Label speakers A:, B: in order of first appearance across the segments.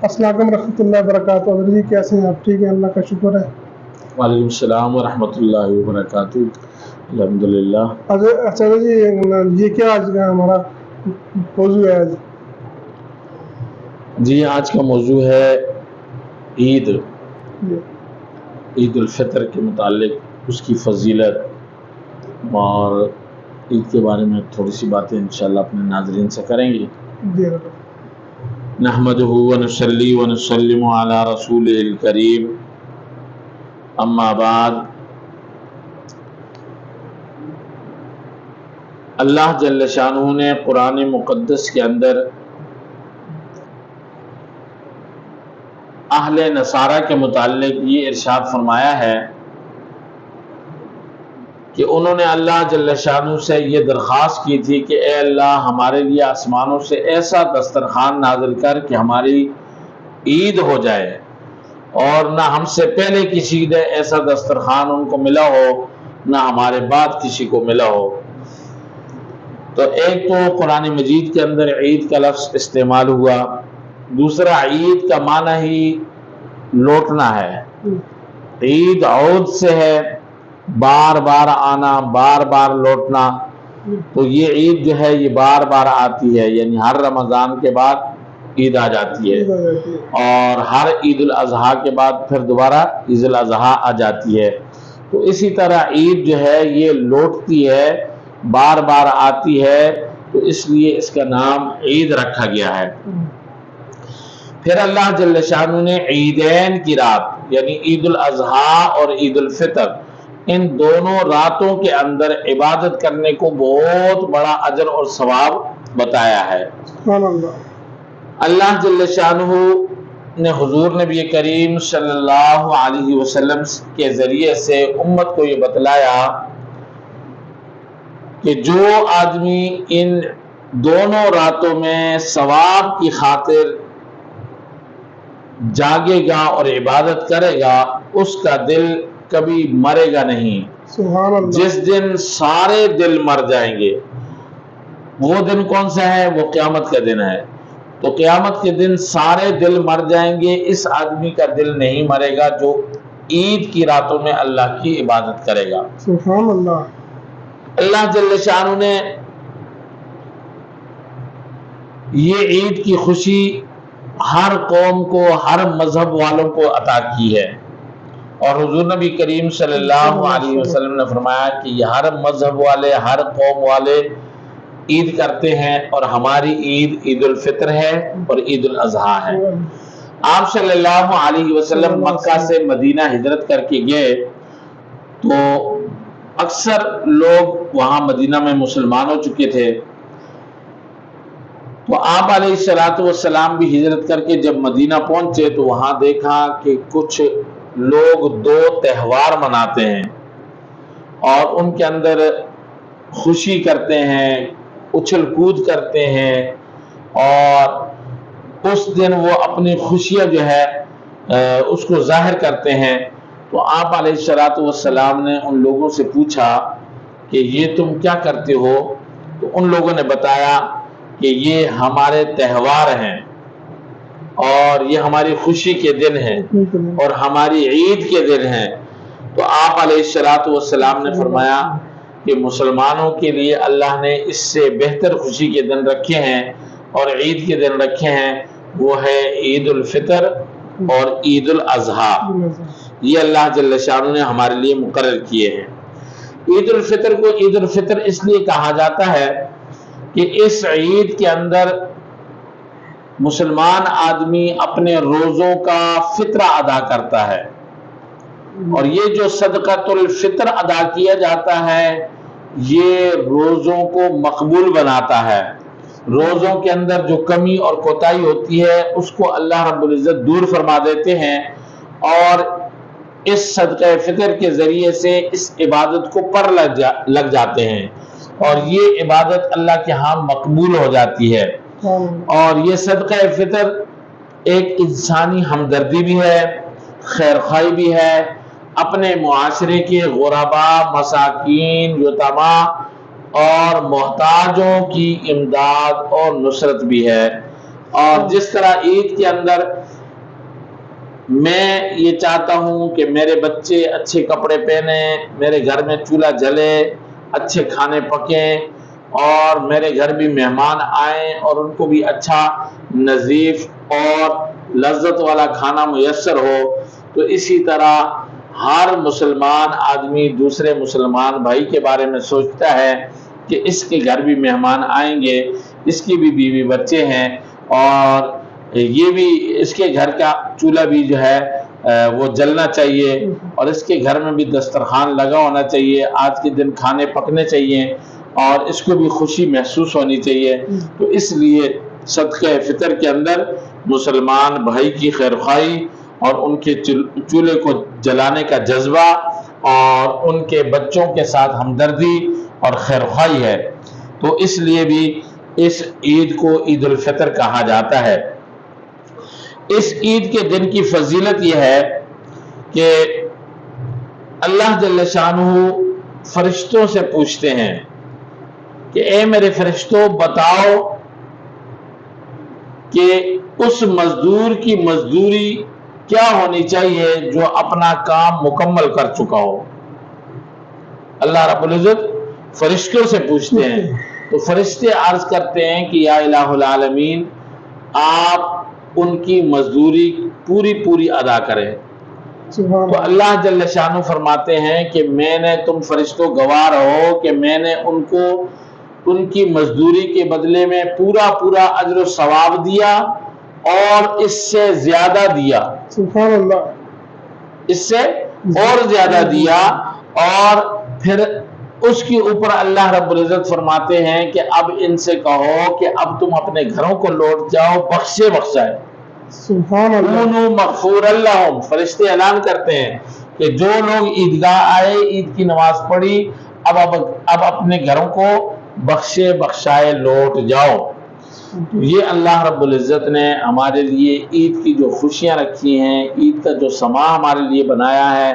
A: السلام علیکم ورحمۃ اللہ وبرکاتہ۔ حضرت جی کیسے ہیں آپ؟ ٹھیک ہے، اللہ کا شکر ہے۔
B: وعلیکم السلام ورحمۃ اللہ وبرکاتہ۔ الحمدللہ۔
A: اچھا جی، یہ کیا آج کا ہمارا موضوع ہے؟ آج
B: جی آج کا موضوع ہے عید
A: جی
B: عید الفطر کے متعلق، اس کی فضیلت اور عید کے بارے میں تھوڑی سی باتیں انشاءاللہ اپنے ناظرین سے کریں گے۔
A: جی
B: نحمدہ ونصلی ونسلم علی رسولہ الکریم، اما بعد۔ اللہ جل شانہ نے قرآن مقدس کے اندر اہل نصارہ کے متعلق یہ ارشاد فرمایا ہے کہ انہوں نے اللہ جل شانہ سے یہ درخواست کی تھی کہ اے اللہ ہمارے لیے آسمانوں سے ایسا دسترخوان نازل کر کہ ہماری عید ہو جائے، اور نہ ہم سے پہلے کسی نے ایسا دسترخوان ان کو ملا ہو، نہ ہمارے بعد کسی کو ملا ہو۔ تو ایک تو قرآن مجید کے اندر عید کا لفظ استعمال ہوا، دوسرا عید کا معنی ہی لوٹنا ہے۔ عید عود سے ہے، بار بار آنا، بار بار لوٹنا۔ تو یہ عید جو ہے یہ بار بار آتی ہے، یعنی ہر رمضان کے بعد عید آ جاتی ہے، اور ہر عید الاضحیٰ کے بعد پھر دوبارہ عید الاضحیٰ آ جاتی ہے۔ تو اسی طرح عید جو ہے یہ لوٹتی ہے، بار بار آتی ہے، تو اس لیے اس کا نام عید رکھا گیا ہے۔ پھر اللہ جل شانہ نے عیدین کی رات یعنی عید الاضحیٰ اور عید الفطر، ان دونوں راتوں کے اندر عبادت کرنے کو بہت بڑا اجر اور ثواب بتایا ہے۔
A: سبحان اللہ۔
B: اللہ جل شانہ نے حضور نبی کریم صلی اللہ علیہ وسلم کے ذریعے سے امت کو یہ بتلایا کہ جو آدمی ان دونوں راتوں میں ثواب کی خاطر جاگے گا اور عبادت کرے گا، اس کا دل کبھی مرے گا نہیں۔
A: سبحان اللہ۔
B: جس دن سارے دل مر جائیں گے، وہ دن کون سا ہے؟ وہ قیامت کا دن ہے۔ تو قیامت کے دن سارے دل مر جائیں گے، اس آدمی کا دل نہیں مرے گا جو عید کی راتوں میں اللہ کی عبادت کرے گا۔
A: سبحان اللہ۔
B: اللہ جل شانہ نے یہ عید کی خوشی ہر قوم کو، ہر مذہب والوں کو عطا کی ہے، اور حضور نبی کریم صلی اللہ علیہ وسلم نے فرمایا کہ یہ ہر مذہب والے، ہر قوم والے عید کرتے ہیں، اور ہماری عید عید الفطر ہے اور عید الاضحیٰ ہے۔ آپ صلی اللہ علیہ وسلم مکہ سے مدینہ ہجرت کر کے گئے تو اکثر لوگ وہاں مدینہ میں مسلمان ہو چکے تھے، تو آپ علیہ السلام بھی ہجرت کر کے جب مدینہ پہنچے تو وہاں دیکھا کہ کچھ لوگ دو تہوار مناتے ہیں، اور ان کے اندر خوشی کرتے ہیں، اچھل کود کرتے ہیں، اور اس دن وہ اپنی خوشیاں جو ہے اس کو ظاہر کرتے ہیں۔ تو آپ علیہ السلام نے ان لوگوں سے پوچھا کہ یہ تم کیا کرتے ہو؟ تو ان لوگوں نے بتایا کہ یہ ہمارے تہوار ہیں، اور یہ ہماری خوشی کے دن ہیں، اور ہماری عید کے دن ہیں۔ تو آپ علیہ السلام نے فرمایا کہ مسلمانوں کے لیے اللہ نے اس سے بہتر خوشی کے دن رکھے ہیں اور عید کے دن رکھے ہیں، وہ ہے عید الفطر اور عید الاضحیٰ۔ یہ اللہ جل شانہ نے ہمارے لیے مقرر کیے ہیں۔ عید الفطر کو عید الفطر اس لیے کہا جاتا ہے کہ اس عید کے اندر مسلمان آدمی اپنے روزوں کا فطرہ ادا کرتا ہے، اور یہ جو صدقۃ الفطر ادا کیا جاتا ہے یہ روزوں کو مقبول بناتا ہے۔ روزوں کے اندر جو کمی اور کوتاہی ہوتی ہے اس کو اللہ رب العزت دور فرما دیتے ہیں، اور اس صدقہ فطر کے ذریعے سے اس عبادت کو پر لگ جاتے ہیں، اور یہ عبادت اللہ کے ہاں مقبول ہو جاتی ہے۔ اور یہ صدقہ فطر ایک انسانی ہمدردی بھی ہے، خیرخواہی بھی ہے، اپنے معاشرے کے غرباء، مساکین، یتیما اور محتاجوں کی امداد اور نصرت بھی ہے۔ اور جس طرح عید کے اندر میں یہ چاہتا ہوں کہ میرے بچے اچھے کپڑے پہنیں، میرے گھر میں چولہا جلے، اچھے کھانے پکیں، اور میرے گھر بھی مہمان آئیں اور ان کو بھی اچھا نظیف اور لذت والا کھانا میسر ہو، تو اسی طرح ہر مسلمان آدمی دوسرے مسلمان بھائی کے بارے میں سوچتا ہے کہ اس کے گھر بھی مہمان آئیں گے، اس کی بھی بیوی بچے ہیں، اور یہ بھی اس کے گھر کا چولہا بھی جو ہے وہ جلنا چاہیے، اور اس کے گھر میں بھی دسترخوان لگا ہونا چاہیے، آج کے دن کھانے پکنے چاہیے، اور اس کو بھی خوشی محسوس ہونی چاہیے۔ تو اس لیے صدقہ فطر کے اندر مسلمان بھائی کی خیرخواہی اور ان کے چولہے کو جلانے کا جذبہ اور ان کے بچوں کے ساتھ ہمدردی اور خیرخواہی ہے، تو اس لیے بھی اس عید کو عید الفطر کہا جاتا ہے۔ اس عید کے دن کی فضیلت یہ ہے کہ اللہ جل شانہ فرشتوں سے پوچھتے ہیں کہ اے میرے فرشتوں، بتاؤ کہ اس مزدور کی مزدوری کیا ہونی چاہیے جو اپنا کام مکمل کر چکا ہو۔ اللہ رب العزت فرشتوں سے پوچھتے ہیں، تو فرشتے عرض کرتے ہیں کہ یا الہ العالمین، آپ ان کی مزدوری پوری ادا کریں۔ تو اللہ جل شانہ فرماتے ہیں کہ میں نے، تم فرشتوں گواہ رہو کہ میں نے ان کو ان کی مزدوری کے بدلے میں پورا اجر و ثواب دیا، اور اس سے زیادہ دیا،
A: سبحان اللہ،
B: اس سے اور زیادہ دیا، اور پھر اس کے اوپر اللہ رب العزت فرماتے ہیں کہ اب ان سے کہو کہ اب تم اپنے گھروں کو لوٹ جاؤ بخشے بخشائے۔
A: سبحان اللہ،
B: مغفور اللہم، فرشتے اعلان کرتے ہیں کہ جو لوگ عیدگاہ آئے، عید کی نماز پڑھی، اب اپنے گھروں کو بخشے بخشائے لوٹ جاؤ۔ یہ اللہ رب العزت نے ہمارے لیے عید کی جو خوشیاں رکھی ہیں، عید کا جو سما ہمارے لیے بنایا ہے۔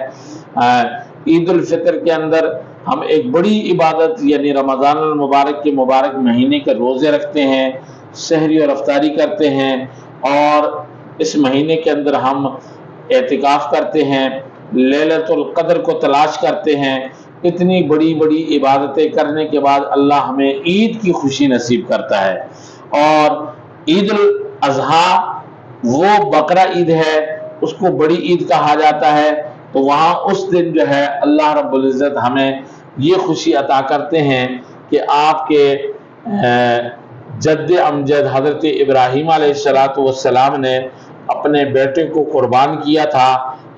B: عید الفطر کے اندر ہم ایک بڑی عبادت یعنی رمضان المبارک کے مبارک مہینے کے روزے رکھتے ہیں، سحری اور افطاری کرتے ہیں، اور اس مہینے کے اندر ہم اعتکاف کرتے ہیں، لیلۃ القدر کو تلاش کرتے ہیں۔ اتنی بڑی عبادتیں کرنے کے بعد اللہ ہمیں عید کی خوشی نصیب کرتا ہے۔ اور عید الاضحیٰ وہ بقرہ عید ہے، اس کو بڑی عید کہا جاتا ہے، تو وہاں اس دن جو ہے اللہ رب العزت ہمیں یہ خوشی عطا کرتے ہیں کہ آپ کے جد امجد حضرت ابراہیم علیہ السلام نے اپنے بیٹے کو قربان کیا تھا،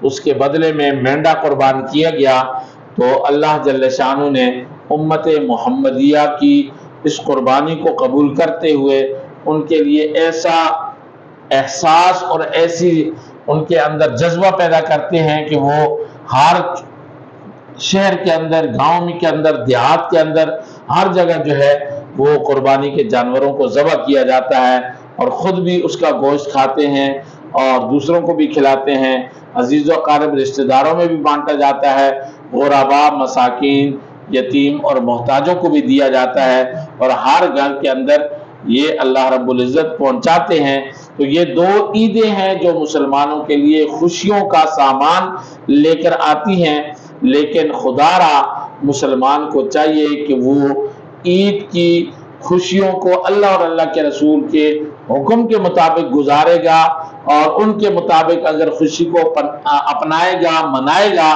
B: اس کے بدلے میں مینڈا قربان کیا گیا، تو اللہ جل شانہ نے امت محمدیہ کی اس قربانی کو قبول کرتے ہوئے ان کے لیے ایسا احساس اور ایسی ان کے اندر جذبہ پیدا کرتے ہیں کہ وہ ہر شہر کے اندر، گاؤں کے اندر، دیہات کے اندر، ہر جگہ جو ہے وہ قربانی کے جانوروں کو ذبح کیا جاتا ہے، اور خود بھی اس کا گوشت کھاتے ہیں اور دوسروں کو بھی کھلاتے ہیں، عزیز و اقارب رشتہ داروں میں بھی بانٹا جاتا ہے، غرباء، مساکین، یتیم اور محتاجوں کو بھی دیا جاتا ہے، اور ہر گھر کے اندر یہ اللہ رب العزت پہنچاتے ہیں۔ تو یہ دو عیدیں ہیں جو مسلمانوں کے لیے خوشیوں کا سامان لے کر آتی ہیں، لیکن خدا را مسلمان کو چاہیے کہ وہ عید کی خوشیوں کو اللہ اور اللہ کے رسول کے حکم کے مطابق گزارے گا، اور ان کے مطابق اگر خوشی کو اپنائے گا، منائے گا،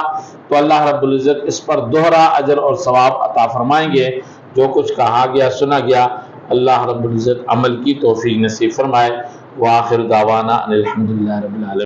B: تو اللہ رب العزت اس پر دوہرا اجر اور ثواب عطا فرمائیں گے۔ جو کچھ کہا گیا، سنا گیا، اللہ رب العزت عمل کی توفیق نصیب فرمائے۔ وآخر دعوانا ان الحمدللہ رب العالمین۔